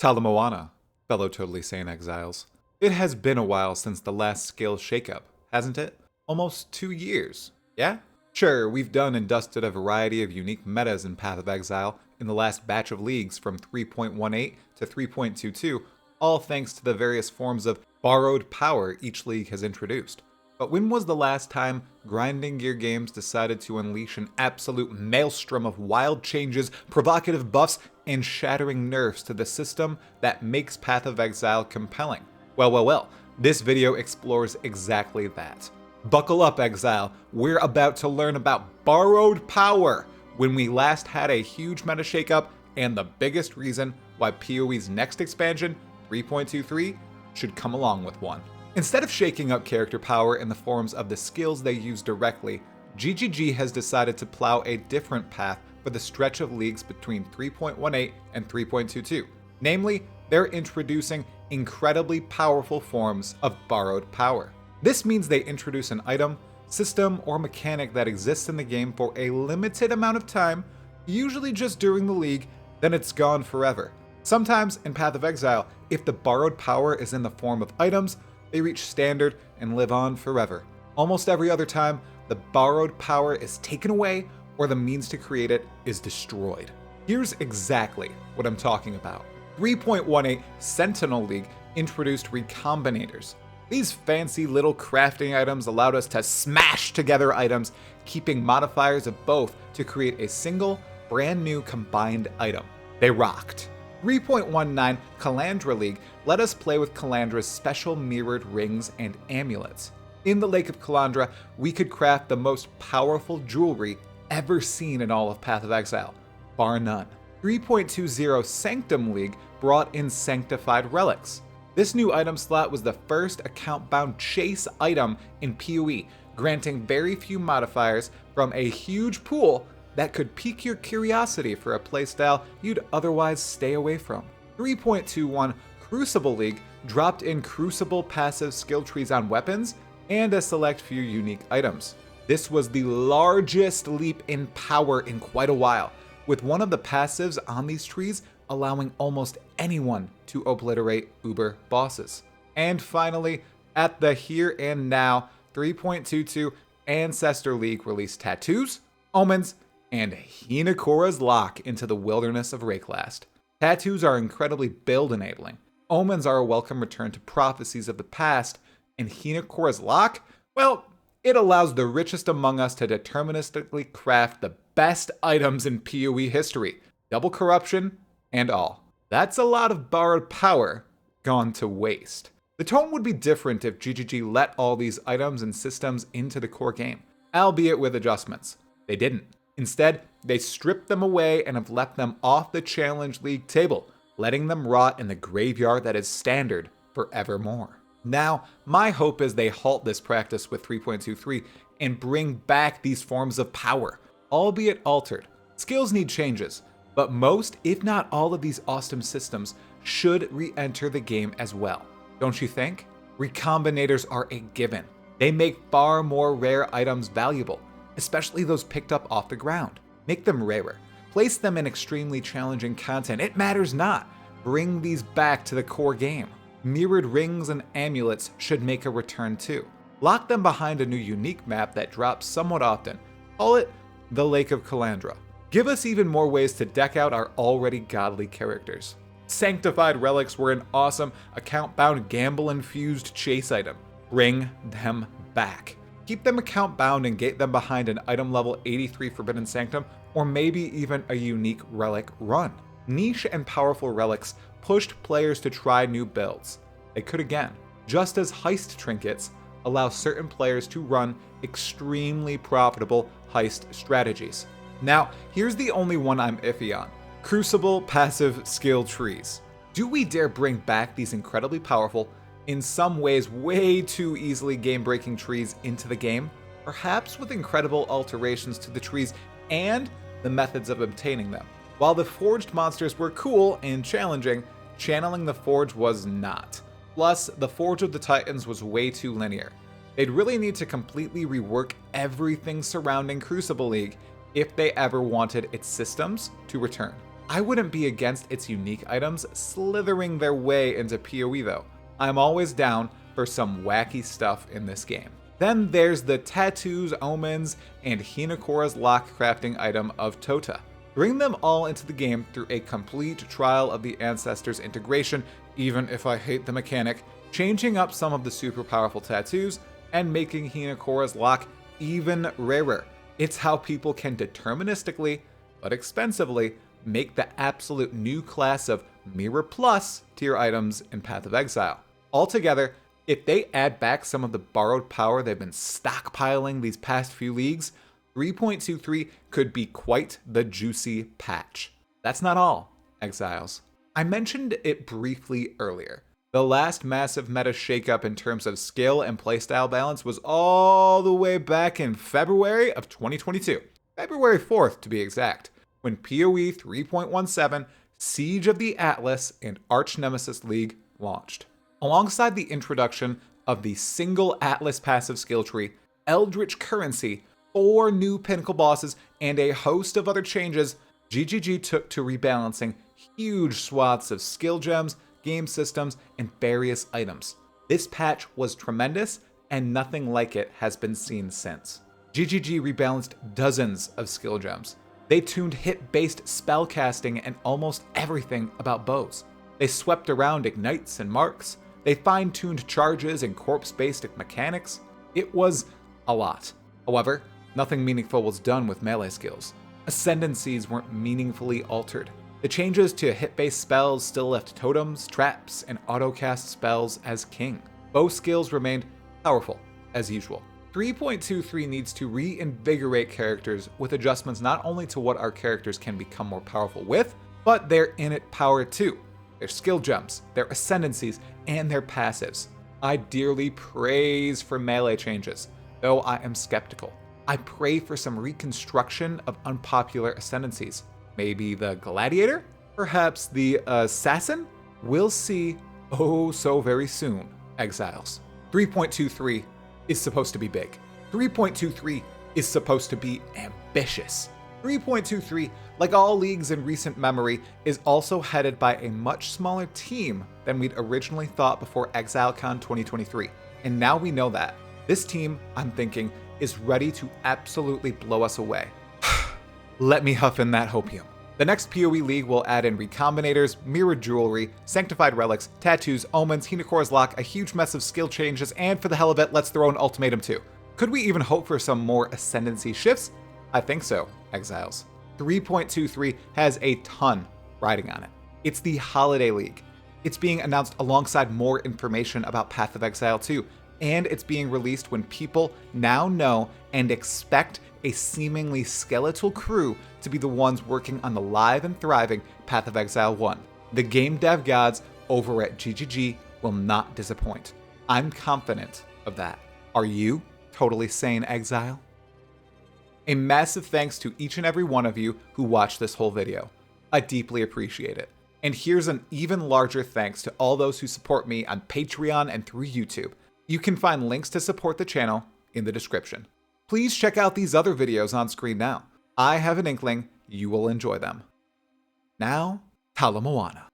Tala Moana, fellow Totally Sane Exiles. It has been a while since the last skill shakeup, hasn't it? Almost 2 years, yeah? Sure, we've done and dusted a variety of unique metas in Path of Exile in the last batch of leagues from 3.18 to 3.22, all thanks to the various forms of borrowed power each league has introduced. But when was the last time Grinding Gear Games decided to unleash an absolute maelstrom of wild changes, provocative buffs, and shattering nerfs to the system that makes Path of Exile compelling? Well, this video explores exactly that. Buckle up, Exile, we're about to learn about borrowed power, when we last had a huge meta shakeup, and the biggest reason why PoE's next expansion, 3.23, should come along with one. Instead of shaking up character power in the forms of the skills they use directly, GGG has decided to plow a different path for the stretch of leagues between 3.18 and 3.22. Namely, they're introducing incredibly powerful forms of borrowed power. This means they introduce an item, system, or mechanic that exists in the game for a limited amount of time, usually just during the league, then it's gone forever. Sometimes, in Path of Exile, if the borrowed power is in the form of items, they reach standard and live on forever. Almost every other time, the borrowed power is taken away or the means to create it is destroyed. Here's exactly what I'm talking about. 3.18 Sentinel League introduced recombinators. These fancy little crafting items allowed us to smash together items, keeping modifiers of both to create a single, brand new combined item. They rocked. 3.19 Kalandra League let us play with Kalandra's special mirrored rings and amulets. In the Lake of Kalandra, we could craft the most powerful jewelry ever seen in all of Path of Exile, bar none. 3.20 Sanctum League brought in Sanctified Relics. This new item slot was the first account-bound chase item in PoE, granting very few modifiers from a huge pool that could pique your curiosity for a playstyle you'd otherwise stay away from. 3.21 Crucible League dropped in Crucible Passive Skill Trees on weapons and a select few unique items. This was the largest leap in power in quite a while, with one of the passives on these trees allowing almost anyone to obliterate uber bosses. And finally, at the here and now, 3.22 Ancestor League released tattoos, omens, and Hinekora's lock into the wilderness of Rayclast. Tattoos are incredibly build enabling. Omens are a welcome return to prophecies of the past, and Hinekora's lock, well, it allows the richest among us to deterministically craft the best items in PoE history, double corruption and all. That's a lot of borrowed power gone to waste. The tone would be different if GGG let all these items and systems into the core game, albeit with adjustments. They didn't. Instead, they stripped them away and have left them off the Challenge League table, letting them rot in the graveyard that is standard forevermore. Now, my hope is they halt this practice with 3.23 and bring back these forms of power, albeit altered. Skills need changes, but most, if not all of these awesome systems should re-enter the game as well. Don't you think? Recombinators are a given. They make far more rare items valuable, especially those picked up off the ground. Make them rarer. Place them in extremely challenging content. It matters not. Bring these back to the core game. Mirrored rings and amulets should make a return too. Lock them behind a new unique map that drops somewhat often. Call it the Lake of Kalandra. Give us even more ways to deck out our already godly characters. Sanctified Relics were an awesome account-bound gamble-infused chase item. Bring them back. Keep them account bound and gate them behind an item level 83 Forbidden Sanctum, or maybe even a unique relic run. Niche and powerful relics pushed players to try new builds. They could again, just as heist trinkets allow certain players to run extremely profitable heist strategies. Now, here's the only one I'm iffy on. Crucible Passive Skill Trees. Do we dare bring back these incredibly powerful, in some ways way too easily game-breaking trees into the game, perhaps with incredible alterations to the trees and the methods of obtaining them? While the forged monsters were cool and challenging, channeling the forge was not. Plus, the Forge of the Titans was way too linear. They'd really need to completely rework everything surrounding Crucible League if they ever wanted its systems to return. I wouldn't be against its unique items slithering their way into PoE though. I'm always down for some wacky stuff in this game. Then there's the tattoos, omens, and Hinekora's lock crafting item of Tota. Bring them all into the game through a complete Trial of the Ancestors integration, even if I hate the mechanic, changing up some of the super powerful tattoos, and making Hinekora's lock even rarer. It's how people can deterministically, but expensively, make the absolute new class of Mirror Plus tier items in Path of Exile. Altogether, if they add back some of the borrowed power they've been stockpiling these past few leagues, 3.23 could be quite the juicy patch. That's not all, Exiles. I mentioned it briefly earlier. The last massive meta shakeup in terms of skill and playstyle balance was all the way back in February of 2022. February 4th to be exact, when PoE 3.17 Siege of the Atlas and Arch Nemesis League launched. Alongside the introduction of the single Atlas passive skill tree, Eldritch Currency, 4 new pinnacle bosses, and a host of other changes, GGG took to rebalancing huge swaths of skill gems, game systems, and various items. This patch was tremendous, and nothing like it has been seen since. GGG rebalanced dozens of skill gems. They tuned hit-based spellcasting and almost everything about bows. They swept around ignites and marks. They fine-tuned charges and corpse-based mechanics. It was a lot. However, nothing meaningful was done with melee skills. Ascendancies weren't meaningfully altered. The changes to hit-based spells still left totems, traps, and auto-cast spells as king. Bow skills remained powerful, as usual. 3.23 needs to reinvigorate characters with adjustments not only to what our characters can become more powerful with, but their innate power too. Their skill gems, their ascendancies, and their passives. I dearly praise for melee changes, though I am skeptical. I pray for some reconstruction of unpopular ascendancies. Maybe the Gladiator? Perhaps the Assassin? We'll see oh so very soon, Exiles. 3.23 is supposed to be big. 3.23 is supposed to be ambitious. 3.23, like all leagues in recent memory, is also headed by a much smaller team than we'd originally thought before ExileCon 2023. And now we know that. This team, I'm thinking, is ready to absolutely blow us away. Let me huff in that hopium. The next PoE league will add in recombinators, mirrored jewelry, sanctified relics, tattoos, omens, Hinekora's lock, a huge mess of skill changes, and for the hell of it, let's throw an ultimatum too. Could we even hope for some more ascendancy shifts? I think so, Exiles. 3.23 has a ton riding on it. It's the Holiday League. It's being announced alongside more information about Path of Exile 2, and it's being released when people now know and expect a seemingly skeletal crew to be the ones working on the live and thriving Path of Exile 1. The game dev gods over at GGG will not disappoint. I'm confident of that. Are you totally sane, Exile? A massive thanks to each and every one of you who watched this whole video. I deeply appreciate it. And here's an even larger thanks to all those who support me on Patreon and through YouTube. You can find links to support the channel in the description. Please check out these other videos on screen now. I have an inkling you will enjoy them. Now, Tala Moana.